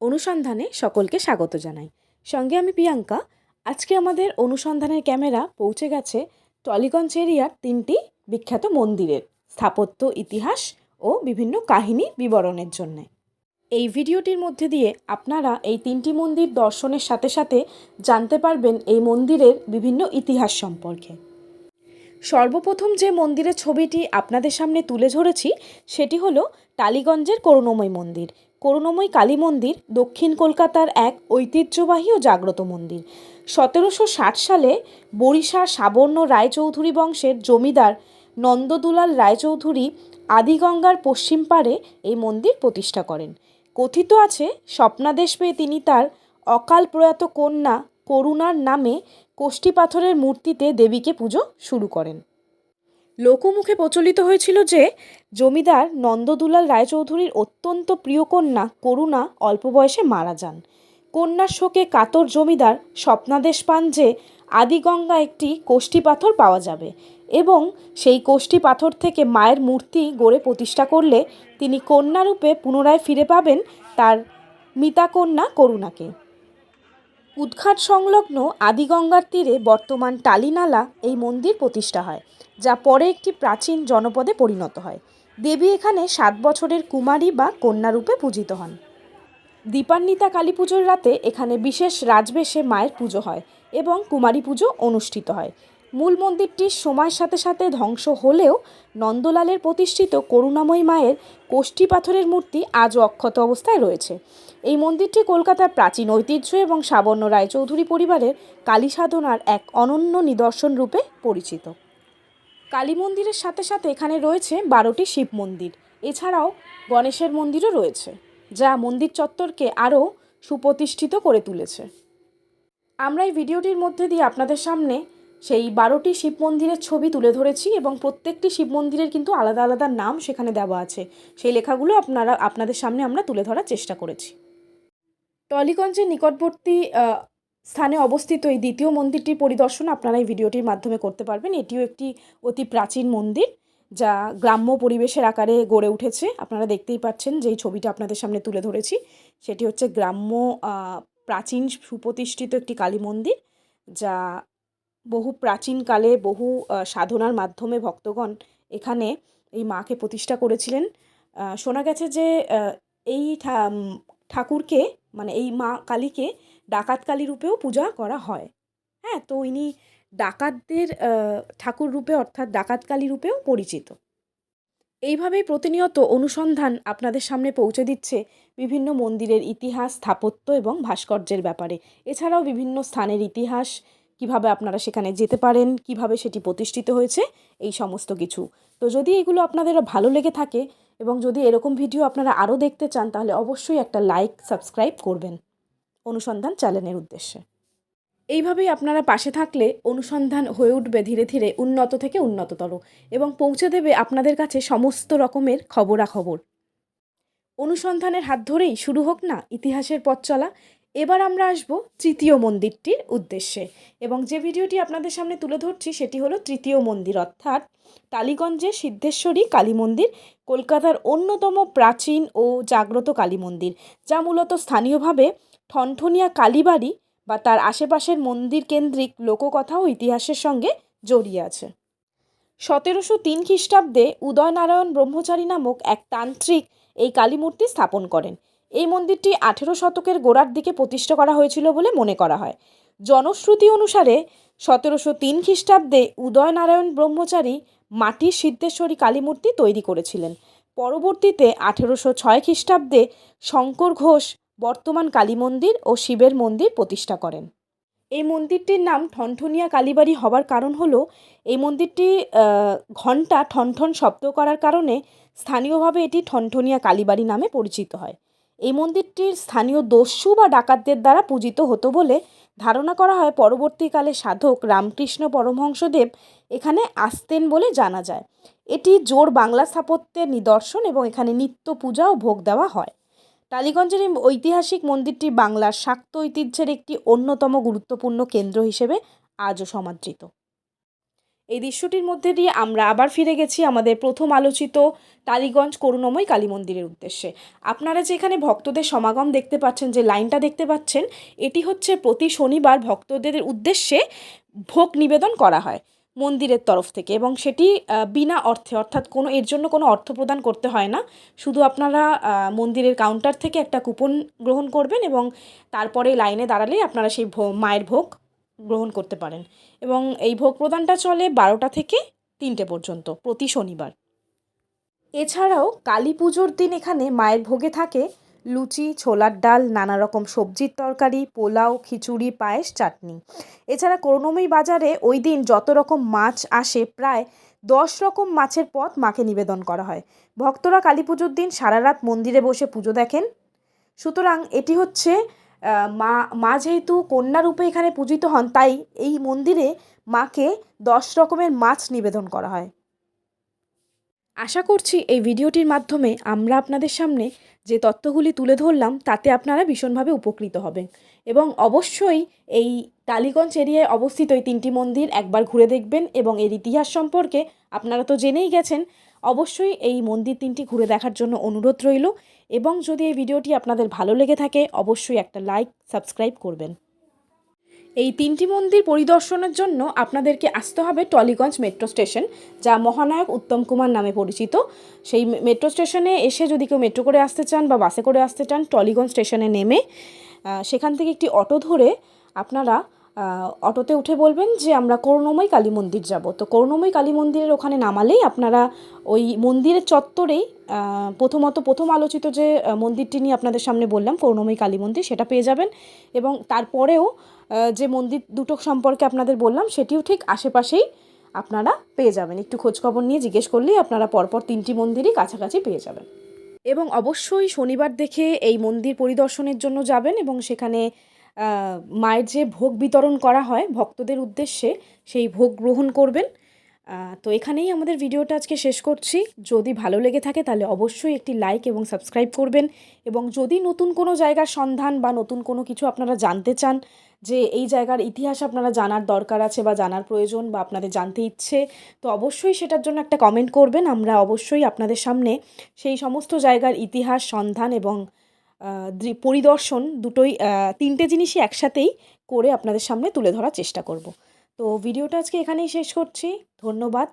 অনুসন্ধানে সকলকে স্বাগত জানাই। সঙ্গে আমি প্রিয়াঙ্কা। আজকে আমাদের অনুসন্ধানের ক্যামেরা পৌঁছে গেছে টলিগঞ্জ এরিয়ার 3টি বিখ্যাত মন্দিরের স্থাপত্য, ইতিহাস ও বিভিন্ন কাহিনী বিবরণের জন্যে। এই ভিডিওটির মধ্যে দিয়ে আপনারা এই 3টি মন্দির দর্শনের সাথে সাথে জানতে পারবেন এই মন্দিরের বিভিন্ন ইতিহাস সম্পর্কে। সর্বপ্রথম যে মন্দিরের ছবিটি আপনাদের সামনে তুলে ধরেছি সেটি হলো টালিগঞ্জের করুণাময়ী মন্দির। করুণাময়ী কালী মন্দির দক্ষিণ কলকাতার এক ঐতিহ্যবাহী ও জাগ্রত মন্দির। 1760 সালে বরিশার সাবর্ণ রায়চৌধুরী বংশের জমিদার নন্দদুলাল রায়চৌধুরী আদিগঙ্গার পশ্চিম পাড়ে এই মন্দির প্রতিষ্ঠা করেন। কথিত আছে স্বপ্নাদেশ পেয়ে তিনি তার অকাল প্রয়াত কন্যা করুণার নামে কোষ্ঠী পাথরের মূর্তিতে দেবীকে পুজো শুরু করেন। লোকমুখে প্রচলিত হয়েছিল যে জমিদার নন্দদুলাল রায়চৌধুরীর অত্যন্ত প্রিয় কন্যা করুণা অল্প বয়সে মারা যান। কন্যার শোকে কাতর জমিদার স্বপ্নাদেশ পান যে আদিগঙ্গা একটি কোষ্ঠী পাথর পাওয়া যাবে এবং সেই কোষ্ঠী পাথর থেকে মায়ের মূর্তি গড়ে প্রতিষ্ঠা করলে তিনি কন্যারূপে পুনরায় ফিরে পাবেন তার মিতা কন্যা করুণাকে। উদ্ঘাট সংলগ্ন আদিগঙ্গার তীরে বর্তমান টালিনালা এই মন্দির প্রতিষ্ঠা হয়, যা পরে একটি প্রাচীন জনপদে পরিণত হয়। দেবী এখানে 7 বছরের কুমারী বা কন্যারূপে পূজিত হন। দীপান্বিতা কালী পুজোর রাতে এখানে বিশেষ রাজবেশে মায়ের পুজো হয় এবং কুমারী পুজো অনুষ্ঠিত হয়। মূল মন্দিরটি সময়ের সাথে সাথে ধ্বংস হলেও নন্দলালের প্রতিষ্ঠিত করুণাময়ী মায়ের কোষ্ঠী পাথরের মূর্তি আজও অক্ষত অবস্থায় রয়েছে। এই মন্দিরটি কলকাতার প্রাচীন ঐতিহ্য এবং সাবর্ণ রায়চৌধুরী পরিবারের কালী সাধনার এক অনন্য নিদর্শন রূপে পরিচিত। কালী মন্দিরের সাথে সাথে এখানে রয়েছে 12টি শিব মন্দির। এছাড়াও গণেশের মন্দিরও রয়েছে, যা মন্দির চত্বরকে আরও সুপ্রতিষ্ঠিত করে তুলেছে। আমরা এই ভিডিওটির মধ্যে দিয়ে আপনাদের সামনে সেই 12টি শিব মন্দিরের ছবি তুলে ধরেছি এবং প্রত্যেকটি শিব মন্দিরের কিন্তু আলাদা আলাদা নাম সেখানে দেওয়া আছে। সেই লেখাগুলো আপনাদের সামনে আমরা তুলে ধরার চেষ্টা করেছি। টলিগঞ্জের নিকটবর্তী স্থানে অবস্থিত এই দ্বিতীয় মন্দিরটির পরিদর্শন আপনারা এই ভিডিওটির মাধ্যমে করতে পারবেন। এটিও একটি অতি প্রাচীন মন্দির, যা গ্রাম্য পরিবেশের আকারে গড়ে উঠেছে। আপনারা দেখতেই পাচ্ছেন যেই ছবিটা আপনাদের সামনে তুলে ধরেছি সেটি হচ্ছে গ্রাম্য প্রাচীন সুপ্রতিষ্ঠিত একটি কালী মন্দির, যা বহু প্রাচীনকালে বহু সাধনার মাধ্যমে ভক্তগণ এখানে এই মাকে প্রতিষ্ঠা করেছিলেন। শোনা গেছে যে এই ঠাকুরকে মানে এই মা কালীকে ডাকাত কালী রূপেও পূজা করা হয়। হ্যাঁ, তো ইনি ডাকাতদের ঠাকুর রূপে অর্থাৎ ডাকাত কালী রূপেও পরিচিত। এইভাবেই প্রতিনিয়ত অনুসন্ধান আপনাদের সামনে পৌঁছে দিচ্ছে বিভিন্ন মন্দিরের ইতিহাস, স্থাপত্য এবং ভাস্কর্যের ব্যাপারে। এছাড়াও বিভিন্ন স্থানের ইতিহাস, কিভাবে আপনারা সেখানে যেতে পারেন, কিভাবে সেটি প্রতিষ্ঠিত হয়েছে, এই সমস্ত কিছু। তো যদি এগুলো আপনাদের ভালো লেগে থাকে এবং যদি এরকম ভিডিও আপনারা আরও দেখতে চান, তাহলে অবশ্যই একটা লাইক, সাবস্ক্রাইব করবেন অনুসন্ধান চ্যানেলের উদ্দেশ্যে। এইভাবেই আপনারা পাশে থাকলে অনুসন্ধান হয়ে উঠবে ধীরে ধীরে উন্নত থেকে উন্নততর এবং পৌঁছে দেবে আপনাদের কাছে সমস্ত রকমের খবরাখবর। অনুসন্ধানের হাত ধরেই শুরু হোক না ইতিহাসের পথ চলা। এবার আমরা আসব তৃতীয় মন্দিরটির উদ্দেশ্যে এবং যে ভিডিওটি আপনাদের সামনে তুলে ধরছি সেটি হলো তৃতীয় মন্দির, অর্থাৎ টালিগঞ্জের সিদ্ধেশ্বরী কালী মন্দির, কলকাতার অন্যতম প্রাচীন ও জাগ্রত কালী মন্দির, যা মূলত স্থানীয়ভাবে ঠনঠনিয়া কালীবাড়ি বা তার আশেপাশের মন্দির কেন্দ্রিক লোককথা ও ইতিহাসের সঙ্গে জড়িয়ে আছে। 1703 খ্রিস্টাব্দে উদয়নারায়ণ ব্রহ্মচারী নামক এক তান্ত্রিক এই কালী মূর্তি স্থাপন করেন। এই মন্দিরটি 18 শতকের গোড়ার দিকে প্রতিষ্ঠা করা হয়েছিল বলে মনে করা হয়। জনশ্রুতি অনুসারে 1703 খ্রিস্টাব্দে উদয়নারায়ণ ব্রহ্মচারী মাটির সিদ্ধেশ্বরী কালী মূর্তি তৈরি করেছিলেন। পরবর্তীতে 1806 খ্রিস্টাব্দে শঙ্কর ঘোষ বর্তমান কালী মন্দির ও শিবের মন্দির প্রতিষ্ঠা করেন। এই মন্দিরটির নাম ঠনঠনিয়া কালীবাড়ি হওয়ার কারণ হলো এই মন্দিরটি ঘণ্টা ঠনঠন শব্দ করার কারণে স্থানীয়ভাবে এটি ঠনঠনিয়া কালীবাড়ি নামে পরিচিত হয়। এই মন্দিরটির স্থানীয় দস্যু বা ডাকাতদের দ্বারা পূজিত হতো বলে ধারণা করা হয়। পরবর্তীকালে সাধক রামকৃষ্ণ পরমহংসদেব এখানে আসতেন বলে জানা যায়। এটি জোর বাংলা স্থাপত্যের নিদর্শন এবং এখানে নিত্য পূজা ও ভোগ দেওয়া হয়। টালিগঞ্জের এই ঐতিহাসিক মন্দিরটি বাংলার শাক্ত ঐতিহ্যের একটি অন্যতম গুরুত্বপূর্ণ কেন্দ্র হিসেবে আজও সমাদৃত। এই দৃশ্যটির মধ্যে দিয়ে আমরা আবার ফিরে গেছি আমাদের প্রথম আলোচিত টালিগঞ্জ করুণাময়ী কালী মন্দিরের উদ্দেশ্যে। আপনারা যে এখানে ভক্তদের সমাগম দেখতে পাচ্ছেন, যে লাইনটা দেখতে পাচ্ছেন, এটি হচ্ছে প্রতি শনিবার ভক্তদের উদ্দেশ্যে ভোগ নিবেদন করা হয় মন্দিরের তরফ থেকে, এবং সেটি বিনা অর্থে, অর্থাৎ এর জন্য কোনো অর্থ প্রদান করতে হয় না। শুধু আপনারা মন্দিরের কাউন্টার থেকে একটা কুপন গ্রহণ করবেন এবং তারপরে লাইনে দাঁড়ালেই আপনারা সেই মায়ের ভোগ গ্রহণ করতে পারেন। এবং এই ভোগ প্রদানটা চলে 12টা থেকে 3টে পর্যন্ত প্রতি শনিবার। এছাড়াও কালী পুজোর দিন এখানে মায়ের ভোগে থাকে লুচি, ছোলার ডাল, নানা রকম সবজির তরকারি, পোলাও, খিচুড়ি, পায়েস, চাটনি। এছাড়া করুণাময়ী বাজারে ওই দিন যত রকম মাছ আসে, প্রায় 10 রকম মাছের পদ মাকে নিবেদন করা হয়। ভক্তরা কালী পুজোর দিন সারা রাত মন্দিরে বসে পুজো দেখেন। সুতরাং এটি হচ্ছে মা যেহেতু কন্যা রূপে এখানে পূজিত হন, তাই এই মন্দিরে মাকে 10 রকমের মাছ নিবেদন করা হয়। আশা করছি এই ভিডিওটির মাধ্যমে আমরা আপনাদের সামনে যে তথ্যগুলি তুলে ধরলাম তাতে আপনারা ভীষণভাবে উপকৃত হবেন, এবং অবশ্যই এই টালিগঞ্জ এরিয়ায় অবস্থিত এই 3টি মন্দির একবার ঘুরে দেখবেন, এবং এর ইতিহাস সম্পর্কে আপনারা তো জেনেই গেছেন। অবশ্যই এই মন্দির 3টি ঘুরে দেখার জন্য অনুরোধ রইল, এবং যদি এই ভিডিওটি আপনাদের ভালো লেগে থাকে অবশ্যই একটা লাইক, সাবস্ক্রাইব করবেন। এই 3টি মন্দির পরিদর্শনের জন্য আপনাদেরকে আসতে হবে টলিগঞ্জ মেট্রো স্টেশন, যা মহানায়ক উত্তম কুমার নামে পরিচিত। সেই মেট্রো স্টেশনে এসে যদি কেউ মেট্রো করে আসতে চান বা বাসে করে আসতে চান, টলিগঞ্জ স্টেশনে নেমে সেখান থেকে একটি অটো ধরে আপনারা অটোতে উঠে বলবেন যে আমরা করুণাময়ী কালী মন্দির যাব। তো করুণাময়ী কালী মন্দিরের ওখানে নামালেই আপনারা ওই মন্দিরের চত্বরেই প্রথম আলোচিত যে মন্দিরটি নিয়ে আপনাদের সামনে বললাম, করুণাময়ী কালী মন্দির, সেটা পেয়ে যাবেন। এবং তারপরেও যে মন্দির দুটো সম্পর্কে আপনাদের বললাম সেটিও ঠিক আশেপাশেই আপনারা পেয়ে যাবেন। একটু খোঁজখবর নিয়ে জিজ্ঞেস করলেই আপনারা পরপর 3টি মন্দিরই কাছাকাছি পেয়ে যাবেন। এবং অবশ্যই শনিবার দেখে এই মন্দির পরিদর্শনের জন্য যাবেন, এবং সেখানে মায়ের যে ভোগ বিতরণ করা হয় ভক্তদের উদ্দেশ্যে, সেই ভোগ গ্রহণ করবেন। তো এখানেই আমাদের ভিডিওটা আজকে শেষ করছি। যদি ভালো লেগে থাকে তাহলে অবশ্যই একটি লাইক এবং সাবস্ক্রাইব করবেন, এবং যদি নতুন কোনো জায়গার সন্ধান বা নতুন কোনো কিছু আপনারা জানতে চান, যে এই জায়গার ইতিহাস আপনারা জানার দরকার আছে বা জানার প্রয়োজন বা আপনাদের জানতে ইচ্ছে, তো অবশ্যই সেটার জন্য একটা কমেন্ট করবেন। আমরা অবশ্যই আপনাদের সামনে সেই সমস্ত জায়গার ইতিহাস, সন্ধান এবং পরিদর্শন দুটোই, 3টে জিনিসই একসাথেই করে আপনাদের সামনে তুলে ধরার চেষ্টা করব। তো ভিডিওটা আজকে এখানেই শেষ করছি। ধন্যবাদ।